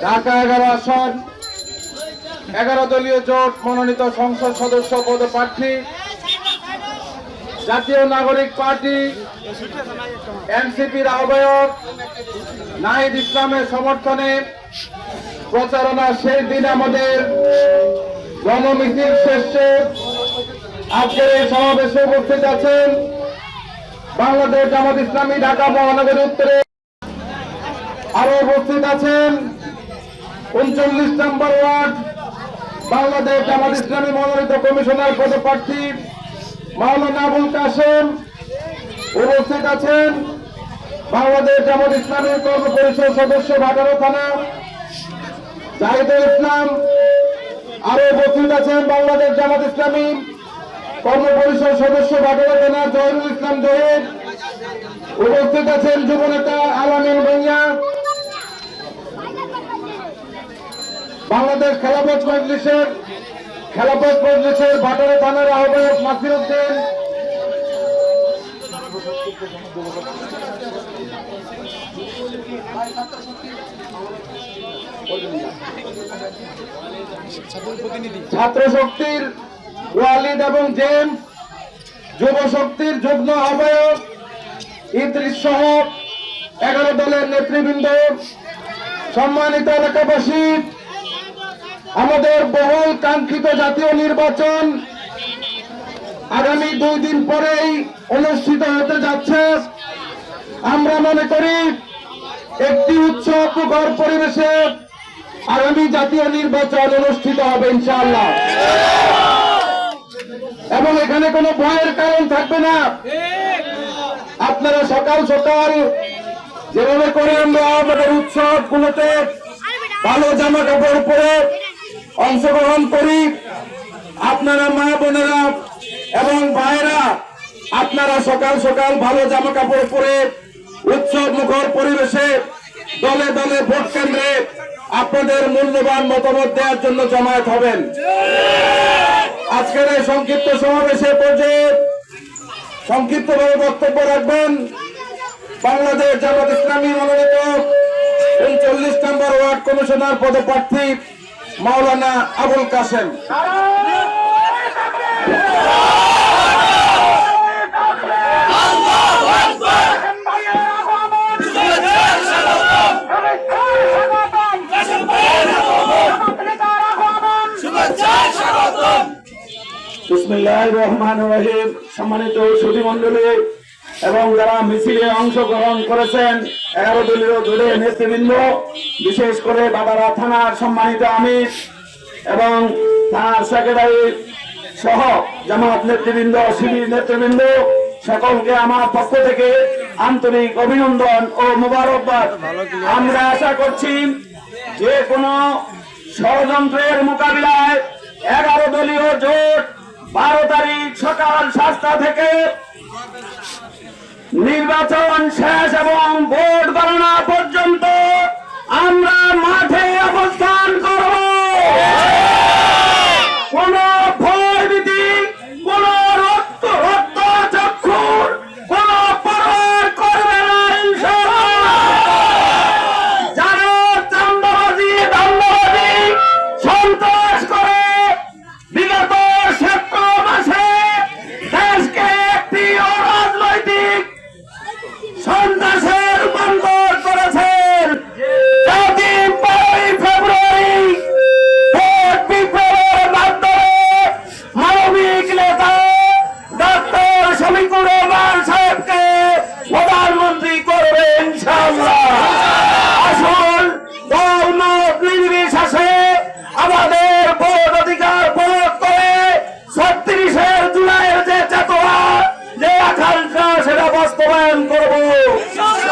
ঢাকা 11 আসন 11 দলীয় জোট মনোনীত সংসদ সদস্য পদপ্রার্থী জাতীয় নাগরিক পার্টি এনসিপির আহ্বায়ক নাহিদ ইসলামের সমর্থনে প্রচারণা শেষ দিন আমাদের গণমিছিল শেষে আজকের এই সমাবেশে উপস্থিত আছেন বাংলাদেশ জামাত ইসলামী ঢাকা মহানগরী উত্তরে। আরো উপস্থিত আছেন 39 নম্বর ওয়ার্ড বাংলাদেশ জামাত ইসলামী মনোনীত কমিশনার পদপ্রার্থী মাওলানা আবুল কাশেম। উপস্থিত আছেন বাংলাদেশ জামাত ইসলামী কর্ম পরিষদ সদস্য ভাটারা থানা জাহিদুল ইসলাম। আরো উপস্থিত আছেন বাংলাদেশ জামাত ইসলামী কর্ম পরিষদ সদস্য ভাটারা থানা জহিরুল ইসলাম জহির। উপস্থিত আছেন যুবনেতা আলামিন ভূঁইয়া। বাংলাদেশ খেলাফত মজলিসের ভাটারা থানার আহ্বায়ক নাসির উদ্দিন। ছাত্র শক্তির ওয়ালিদ এবং জেমস, যুব শক্তির যুগ্ম আহ্বায়ক ইদ্রিস সহ 11 দলের নেতৃবৃন্দ, সম্মানিত এলাকাবাসী, আমাদের বহুল কাঙ্ক্ষিত জাতীয় নির্বাচন আগামী 2 দিন পরেই অনুষ্ঠিত হতে যাচ্ছে। আমরা মনে করি একটি উৎসব মুখর পরিবেশে আগামী জাতীয় নির্বাচন অনুষ্ঠিত হবে ইনশাআল্লাহ, এবং এখানে কোনো ভয়ের কারণ থাকবে না। আপনারা সকাল সকাল যেভাবে করে আমরা আমাদের উৎসবগুলোতে ভালো জামা কাপড় পরে অংশগ্রহণ করি, আপনারা মা বোনেরা এবং ভাইরা আপনারা সকাল সকাল ভালো জামা কাপড় পরে উৎসব মুখর পরিবেশে দলে দলে ভোট কেন্দ্রে আপনাদের মূল্যবান মতামত দেওয়ার জন্য জমায়েত হবেন। আজকের এই সংক্ষিপ্ত সমাবেশে পর্যায়ে সংক্ষিপ্তভাবে বক্তব্য রাখবেন বাংলাদেশ জামাত ইসলামী মনোনীত 39 নম্বর ওয়ার্ড কমিশনার পদপ্রার্থী মাওলানা আবুল কাশেম। বিসমিল্লাহির রহমানির রহিম। সম্মানিত সুধী মণ্ডলী এবং যারা মিছিলে অংশগ্রহণ করেছেন 11 দলীয় জোটের নেতৃবৃন্দ, বিশেষ করে বাবারা থানার সম্মানিত আমির এবং থানার সেক্রেটারি সহ জামাত নেতৃবৃন্দ, শিবির নেতৃবৃন্দ, সকলকে আমার পক্ষ থেকে আন্তরিক অভিনন্দন ও মোবারকবাদ। আমরা আশা করছি যে কোনো ষড়যন্ত্রের মোকাবিলায় 11 দলীয় জোট 12 তারিখ সকাল 7টা থেকে নির্বাচন শেষ এবং ভোট গণনা পর্যন্ত আমরা মাঠে অবস্থান করব। কোন ভয়ভীতি, কোন রক্ত চক্ষুর কোন পরোয়া করবে না ইনশাআল্লাহ। যারা চাঁদাবাজি, দাঙ্গাবাজি, সন্ত্রাস করে বিগত 17 মাসে দেশকে একটি অরাজনৈতিক সন্ত্রাসে রূপান্তর করেছেন, যদি 5 ফেব্রুয়ারি ভোট বিপ্লবের মাধ্যমে মানবিক নেতা ডক্টর শফিকুর রহমান সাহেবকে প্রধানমন্ত্রী করবে ইনশাআল্লাহ। আসুন দল মত নির্বিশেষে আমাদের ভোট অধিকার প্রয়োগ করে 36 জুলাইয়ের যে চেতনা, যে আকাঙ্ক্ষা, সেটা বাস্তবায়ন করব।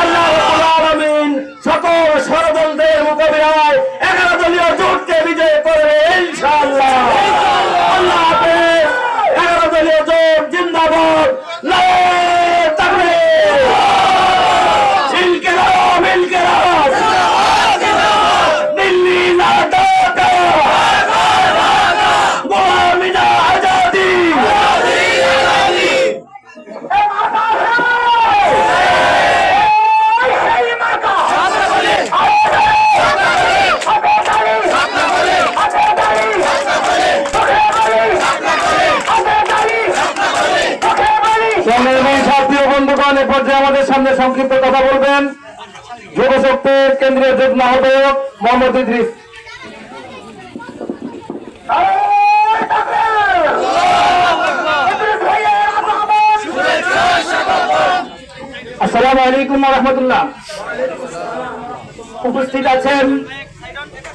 আল্লাহ রাব্বুল আলামিন সকল ষড়যন্ত্রের মোকাবিলায় 11 দলীয় জোটকে বিজয় করবে ইনশাআল্লাহ। আল্লাহ হাফেজ। 11 দলীয় জোট জিন্দাবাদ। নারে তাকবীর। মিলকে রহো, মিলকে রহো। দিল্লি না ঢাকা, গোলামি না আজাদি। পর্যায়ে আমাদের সামনে সংক্ষিপ্ত কথা বলবেন যুব শক্তির কেন্দ্রীয় যুগ্ম আহ্বায়ক মোহাম্মদ ইদ্রিস। আসসালামু আলাইকুম ওয়া রাহমাতুল্লাহ। উপস্থিত আছেন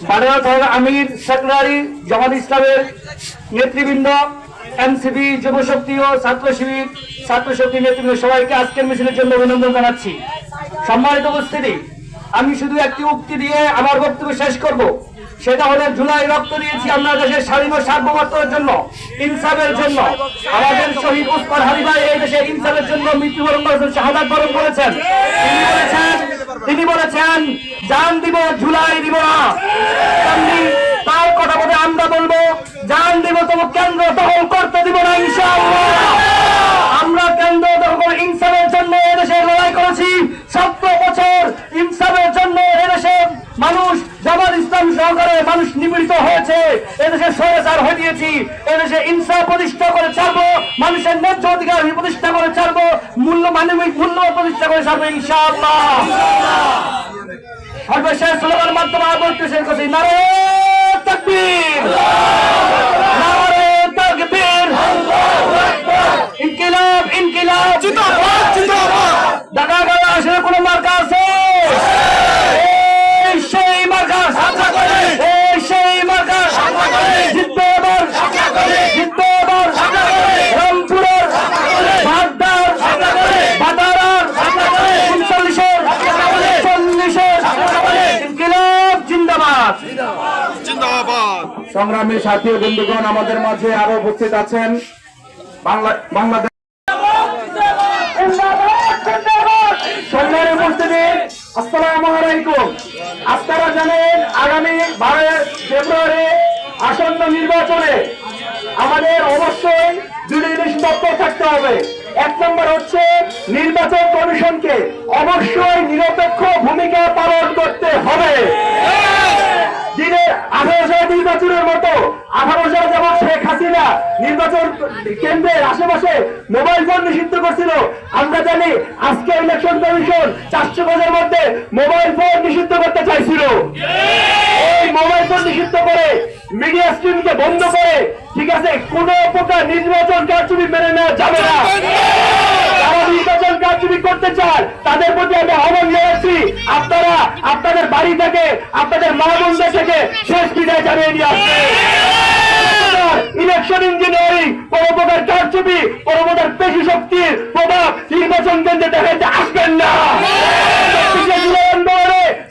বাডারা থানার আমির, সেক্রেটারি, জামাত ইসলামের নেতৃবৃন্দ, এনসিপি, যুব শক্তি ও ছাত্র শিবির, ছাত্র শক্তি নেতৃবৃন্দ, সবাইকে আজকের মিছিলের জন্য অভিনন্দন জানাচ্ছি। সম্মানিত উপস্থিতি, আমি শুধু একটি উক্তি দিয়ে আমার বক্তব্য শেষ করব। সেটা হলো, জুলাই রক্ত দিয়েছি আমরা দেশের স্বাধীন ও সার্বভৌমত্বের জন্য, ইনসাফের জন্য। আমাদের শহীদ উসমান হাদি ভাই এই দেশে ইনসাফের জন্য মৃত্যুবরণ করেছেন, শাহাদাত বরণ করেছেন। তিনি বলেছেন জান দিব, জুলাই দিব না। তার কথা বলে আমরা বলবো, জান দিব তবু কেন্দ্র দখল করতে দিব না ইনশাআল্লাহ। আমরা কেন্দ্র দখল ইনসাফের জন্য এদেশে লড়াই করেছি ৭০ বছর। ইনসাফের জন্য এদেশে মানুষ, জামাত ইসলাম সহকারে মানুষ নিপীড়িত হয়েছে। এদেশে স্বৈরাচার হয়ে দিয়েছি। এদেশে ইনসাফ প্রতিষ্ঠা করে ছাড়বো, মানুষের ন্যায্য অধিকার প্রতিষ্ঠা করে ছাড়বো, মানবিক মূল্যবোধ প্রতিষ্ঠা করে ছাড়বো ইনশাআল্লাহ। সর্বশেষ স্লোগানের মাধ্যমে বলতে শেষ করছি, নারে তাকবীর, নারে তাকবীর, ইনকিলাব ইনকিলাব জিন্দাবাদ জিন্দাবাদ। ঢাকা গায়ে আসলে কোন মার্কা আছে? এই সেই মার্কা, এই সেই মার্কা। জিতবে এবার, জিতবে এবার রামপুরের, বাগদার, বাদারার, 39-এর, 40-এর ইনকিলাব জিন্দাবাদ জিন্দাবাদ। সংগ্রামী সাথী ও বন্ধুগণ, আমাদের মাঝে আরো উপস্থিত আছেন বাংলাদেশ সম্মানের উপস্থিতি। আসসালামু আলাইকুম। আপনারা জানেন আগামী 12 ফেব্রুয়ারি আসন্ন নির্বাচনে আমাদের অবশ্যই দুটি জিনিস তৎপর থাকতে হবে। এক নম্বর হচ্ছে নির্বাচন কমিশনকে অবশ্যই নিরপেক্ষ ভূমিকা পালন করতে হবে। দিনে 18 সালে নির্বাচনের মতো 18 সালে যেমন শেখ হাসিনা নির্বাচন কেন্দ্রের আশেপাশে মোবাইল ফোন নিষিদ্ধ করছিল, আমরা জানি আজকে ইলেকশন কমিশন 400 গজের মধ্যে মোবাইল ফোন নিষিদ্ধ করতে চাইছিল। এই মোবাইল ফোন নিষিদ্ধ করে, মিডিয়া স্ট্রিমকে বন্ধ করে, ঠিক আছে, কোন প্রকার নির্বাচন কারচুপি মেনে নেওয়া যাবে না। যারা নির্বাচন কারচুপি করতে চায় তাদের প্রতি আমি আহ্বান জানাচ্ছি, আপনারা আপনাদের বাড়ি থেকে, আপনাদের মা বোনদের থেকে শেষ বিদায় জানিয়ে নিয়ে আসবে। ইলেকশন ইঞ্জিনিয়ারিং, কোন প্রকার কারচুপি, কোন প্রকার পেশি শক্তির প্রভাব নির্বাচন কেন্দ্রে দেখাইতে আসবেন না।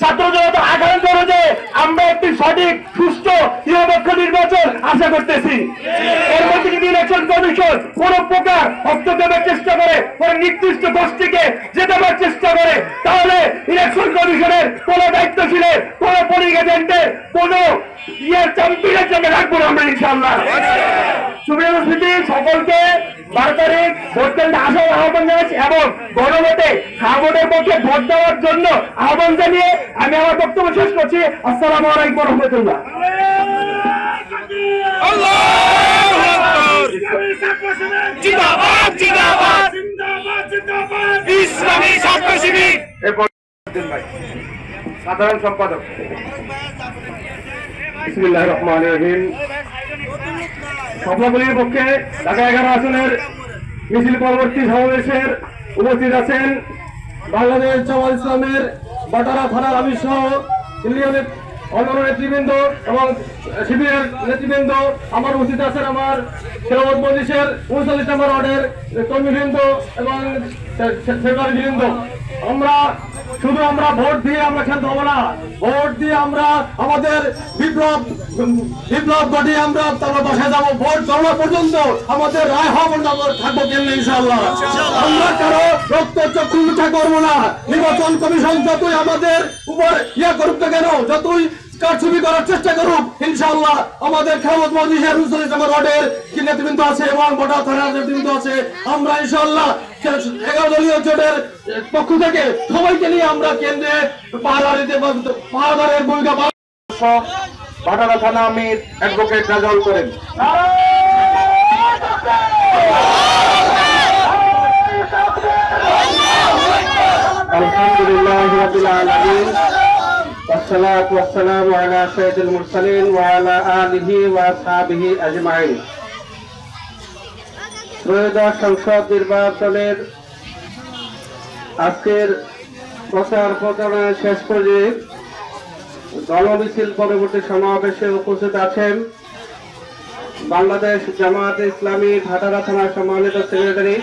ছাত্র জনতা আকাঙ্ক্ষা করে যে আমরা একটি সঠিক, সুষ্ঠু, নিরপেক্ষ নির্বাচন আশা করতেছি। এর মধ্যে যদি ইলেকশন কমিশন কোন প্রকার হস্তক্ষেপের চেষ্টা করে, কোন নির্দিষ্ট গোষ্ঠীকে জেতাবার চেষ্টা করে, তাহলে ইলেকশন কমিশনের কোন দায়িত্বশীলের, কোন পোলিং এজেন্টের, কোন চ্যাম্পিয়নের জন্য রাখবো না আমরা ইনশাআল্লাহ। সুপ্রিয় উপস্থিতি, সকলকে 12 তারিখ ভোট কেন্দ্রে আসার আহ্বান জানাচ্ছি এবং গণভোটে ভোটের পক্ষে ভোট দেওয়ার জন্য আহ্বান জানিয়ে আমি আমার বক্তব্য শেষ করছি। আসসালামু আলাইকুম ওয়া রাহমাতুল্লাহ। জিন্দাবাদ জিন্দাবাদ জিন্দাবাদ ইসলামী ছাত্র শিবির। সাধারণ সম্পাদক। বিসমিল্লাহির রহমানির রহিম। সভাপতির পক্ষে ঢাকা 11 আসনের মিছিল পরবর্তী সমাবেশের উপস্থিত আছেন বাংলাদেশ জামাত ইসলামের বাটারা থানার আমির সহ ইউনিয়নের অন্যান্য নেতৃবৃন্দ এবং শিবিরের নেতৃবৃন্দ। আমার উপস্থিত আছেন আমার শেরবাদ মজলিসের 39 নম্বর ওয়ার্ডের কর্মীবৃন্দ এবং সেক্রেটারি বৃন্দ। আমরা ভোট দিয়ে আমরা খেলতে হবো না। ভোট দিয়ে আমরা আমাদের বিপ্লব ঘটিয়ে আমরা তারপর বাসায় যাবো। ভোট গণনা পর্যন্ত আমাদের রায় হওয়া পর্যন্ত থাকবো কেন্দ্রে ইনশাআল্লাহ। আমরা কারো রক্ত চক্ষু মিঠা করবো না। নির্বাচন কমিশন যতই আমাদের উপর করুক না কেন, যতই কারচুপি করার চেষ্টা করুক, ইনশাআল্লাহ আমাদের খেলামত মজলিসের 39 নম্বর ওয়ার্ডের কি নেতৃবৃন্দ আছে এবং বটা থানার নেতৃবৃন্দ আছে, আমরা ইনশাআল্লাহ 11 দলীয় জোটের পক্ষ থেকে সবাইকে নিয়ে আমরা কেন্দ্রে পাহারাদারের ভূমিকা পালন। বাটারা থানা আমির অ্যাডভোকেট রাজাউল করেন। আলহামদুলিল্লাহি রাব্বিল আলামিন ওয়াসসালাতু ওয়াসসালামু আলা সাইয়্যিদিল মুরসালিন ওয়া আলা আলিহি ওয়া আসহাবিহি আজমাইন। ত্রয়োদশ সংসদ নির্বাচনের আজকের প্রচার প্রচারণার শেষ পর্যায়ে গণমিছিল পরবর্তী সমাবেশে উপস্থিত আছেন বাংলাদেশ জামায়াতে ইসলামী ভাটারা থানার সম্মানিত সেক্রেটারি,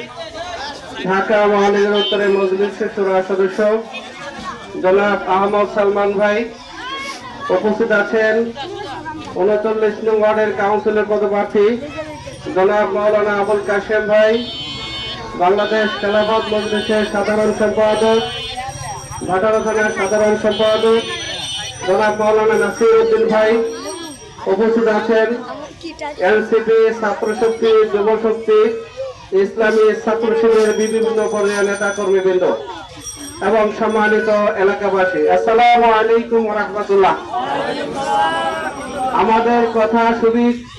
ঢাকা মহানগর উত্তরের মজলিসের শুরা সদস্য জনাব আহমদ সালমান ভাই। উপস্থিত আছেন ৩৯ নং ওয়ার্ডের কাউন্সিলর পদপ্রার্থী জনাব মাওলানা আবুল কাশেম ভাই, বাংলাদেশ খেলাফত মজলিসের সাধারণ সম্পাদক, ভাটারা থানার সাধারণ সম্পাদক জনাব মাওলানা নাসির উদ্দিন ভাই। উপস্থিত আছেন এনসিপি, ছাত্রশক্তি, যুবশক্তি, ইসলামী ছাত্র শিবিরের বিভিন্ন পর্যায়ের নেতা কর্মীবৃন্দ এবং সম্মানিত এলাকাবাসী, আসসালামু আলাইকুম ওয়া রাহমাতুল্লাহ। আমাদের কথা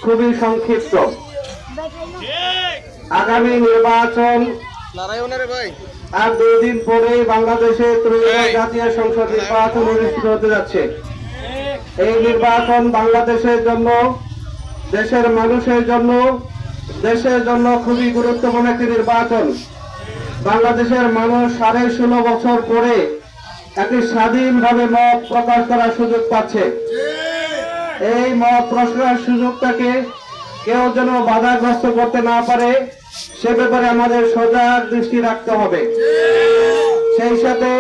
খুবই সংক্ষিপ্ত। আগামী নির্বাচন আর 2 দিন পরেই বাংলাদেশে ত্রয়োদশ জাতীয় সংসদ নির্বাচন অনুষ্ঠিত হতে যাচ্ছে। এই নির্বাচন বাংলাদেশের জন্য, দেশের মানুষের জন্য, দেশের জন্য খুবই গুরুত্বপূর্ণ একটি নির্বাচন। বাংলাদেশের মানুষ 16.5 বছর পরে একটি স্বাধীনভাবে মত প্রকাশ করার সুযোগ পাচ্ছে। এই মত প্রকাশের সুযোগটাকে কেউ যেন বাধাগ্রস্ত করতে না পারে সে ব্যাপারে আমাদের সজাগ দৃষ্টি রাখতে হবে। সেই সাথে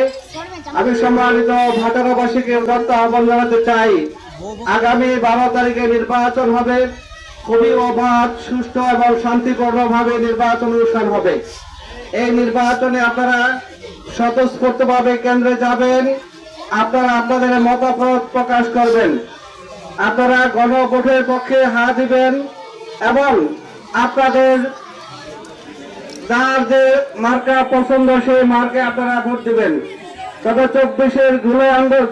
আমি সম্মানিত ভাটারাবাসীকে উদাত্ত আহ্বান জানাতে চাই, আগামী 12 তারিখে নির্বাচন হবে, খুবই অবাধ, সুষ্ঠু এবং শান্তিপূর্ণভাবে নির্বাচন অনুষ্ঠান হবে। এই নির্বাচনে আপনারা স্বতঃস্ফূর্তভাবে কেন্দ্রে যাবেন, আপনারা আপনাদের মতামত প্রকাশ করবেন, আপনারা গণভোটের পক্ষে হাত দিবেন এবং আপনাদের যার যে মার্কা পছন্দ সেই মার্কে আপনারা ভোট দিবেন। তবে 24-এর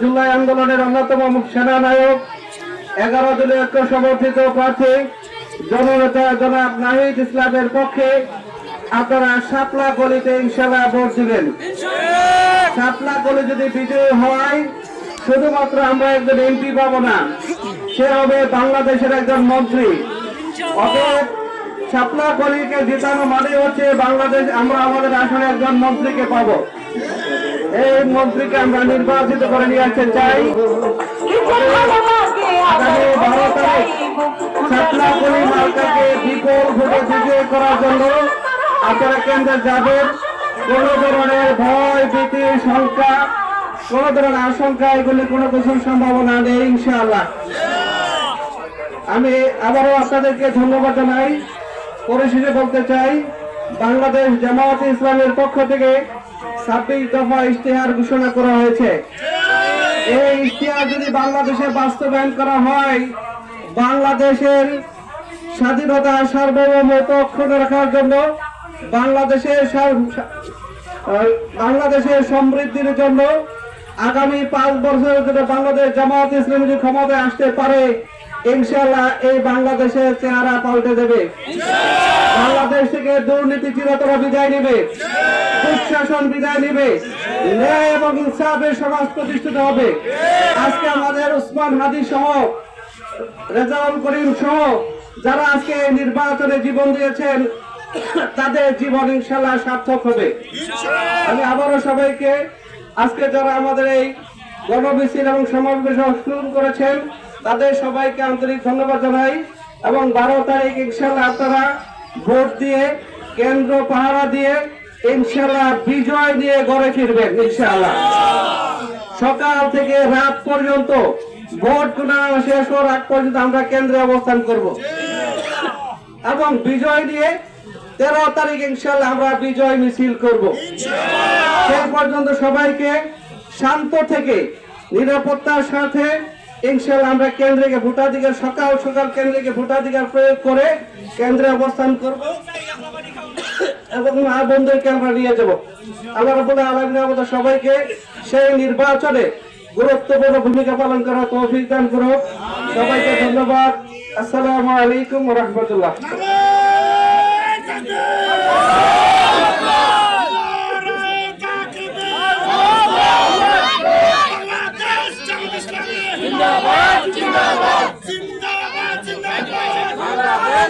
জুলাই আন্দোলনের অন্যতম সেনানায়ক 11 দলীয় ঐক্য সমর্থিত প্রার্থী জননেতা জনাব নাহিদ ইসলামের পক্ষে আপনারা শাপলা গলিতে ইনশাআল্লাহ ভোট দিবেন। শাপলা গলি যদি বিজয়ী হয়, শুধুমাত্র আমরা একজন এমপি পাবো না, সে হবে বাংলাদেশের একজন মন্ত্রী। অতএব শাপলা গলিকে জেতানো মানে হচ্ছে বাংলাদেশ, আমরা আমাদের আসলে একজন মন্ত্রীকে পাবো। এই মন্ত্রীকে আমরা নির্বাচিত করে নিয়ে আসতে চাই। আগামী 12 তারিখ শাপলা গলি মার্কাকে বিপুল ভোটে বিজয় করার জন্য আপনারা কেন্দ্রে যাবেন। কোন ধরনের ভয়, ভীতি, শঙ্কা, কোন ধরনের আশঙ্কা, এগুলি কোনো কিছুর সম্ভাবনা নেই ইনশাআল্লাহ। আমি আবারও আপনাদেরকে ধন্যবাদ জানাই। পরিশেষে বলতে চাই, বাংলাদেশ জামায়াতে ইসলামের পক্ষ থেকে 26 দফা ইশতেহার ঘোষণা করা হয়েছে। এই ইশতেহার যদি বাংলাদেশে বাস্তবায়ন করা হয়, বাংলাদেশের স্বাধীনতা সার্বভৌমত্ব অক্ষুণ্ণ রাখার জন্য, বাংলাদেশের সমৃদ্ধির জন্য, আগামী 5 বছরের জন্য বাংলাদেশ জামায়াতে ইসলামী যদি ক্ষমতায় আসতে পারে, ইনশাআল্লাহ এই বাংলাদেশের চেহারা পাল্টে দেবে। বাংলাদেশ থেকে দুর্নীতি চিরতর বিদায় নেবে, দুঃশাসন বিদায় নেবে, ন্যায় এবং ইনসাফের সমাজ প্রতিষ্ঠিত হবে। আজকে আমাদের ওসমান হাদি সহ, রেজাউল করিম সহ যারা আজকে এই নির্বাচনে জীবন দিয়েছেন, তাদের জীবন ইনশাআল্লাহ সার্থক হবে। আমি আবারও সবাইকে, আজকে যারা আমাদের এই গণমিছিল এবং সমাবেশে অংশগ্রহণ করেছেন, তাদের সবাইকে আন্তরিক ধন্যবাদ জানাই। এবং 12 তারিখ ইনশাআল্লাহ আপনারা ভোট দিয়ে, কেন্দ্র পাহারা দিয়ে ইনশাআল্লাহ বিজয় নিয়ে ঘরে ফিরবেন ইনশাআল্লাহ। সকাল থেকে রাত পর্যন্ত ভোট গণনা শেষ হওয়ার আগ পর্যন্ত আমরা কেন্দ্রে অবস্থান করব এবং বিজয় নিয়ে 13 তারিখ ইনশাআল্লাহ আমরা বিজয় মিছিল করব। সেই পর্যন্ত সবাইকে শান্ত থেকে নিরাপত্তার সাথে ইনশাআল্লাহ আমরা কেন্দ্রে ভোটাধিকার, সকাল সকাল কেন্দ্রে ভোটাধিকার প্রয়োগ করে কেন্দ্রে অবস্থান করব এবং মা বোনদেরকে আমরা নিয়ে যাব। আল্লাহ রাব্বুল আলামিন আমাদের সবাইকে সেই নির্বাচনে গুরুত্বপূর্ণ ভূমিকা পালন করার তৌফিক দান করুন। সবাইকে ধন্যবাদ। আসসালামু আলাইকুম ওয়া রাহমাতুল্লাহ। নারায়ে তাকবীর। জিন্দাবাদ জিন্দাবাদ জিন্দাবাদ জিন্দাবাদ